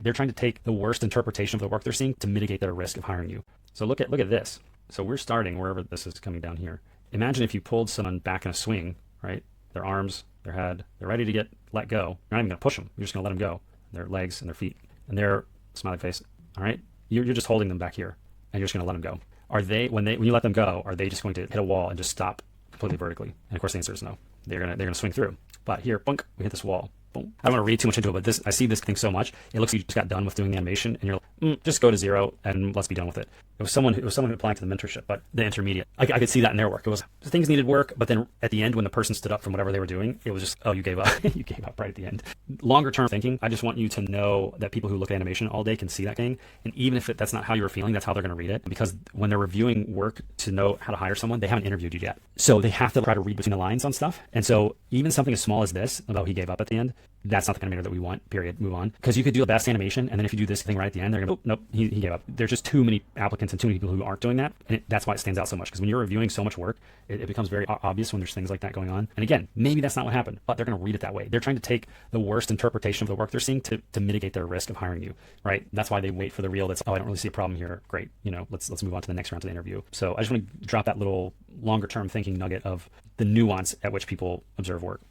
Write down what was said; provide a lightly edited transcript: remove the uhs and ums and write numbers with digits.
They're trying to take the worst interpretation of the work they're seeing to mitigate their risk of hiring you. So look at this. So we're starting wherever this is coming down here. Imagine if you pulled someone back in a swing, right? Their arms, their head, they're ready to get let go. You're not even going to push them. You're just going to let them go. Their legs and their feet and their smiley face. All right. You're just holding them back here and you're just going to let them go. Are they, when you let them go, are they just going to hit a wall and just stop completely vertically? And of course the answer is no. They're going to swing through. But here, bunk, we hit this wall. Boom. I don't want to read too much into it, but I see this thing so much. It looks like you just got done with doing the animation, and you're like, just go to 0 and let's be done with it. It was someone who applying to the mentorship, but the intermediate. I could see that in their work. It was things needed work, but then at the end, when the person stood up from whatever they were doing, it was just, oh, you gave up. You gave up right at the end. Longer term thinking, I just want you to know that people who look at animation all day can see that thing, and even if that's not how you were feeling, that's how they're going to read it. Because when they're reviewing work to know how to hire someone, they haven't interviewed you yet, so they have to try to read between the lines on stuff. And so even something as small as this, about he gave up at the end, that's not the animator that we want, period, move on. Because you could do the best animation, and then if you do this thing right at the end, they're going to, oh, nope, he gave up. There's just too many applicants and too many people who aren't doing that, and that's why it stands out so much. Because when you're reviewing so much work, it becomes very obvious when there's things like that going on. And again, maybe that's not what happened, but they're going to read it that way. They're trying to take the worst interpretation of the work they're seeing to mitigate their risk of hiring you, right? That's why they wait for the real that's, oh, I don't really see a problem here. Great, let's move on to the next round of the interview. So I just want to drop that little longer term thinking nugget of the nuance at which people observe work.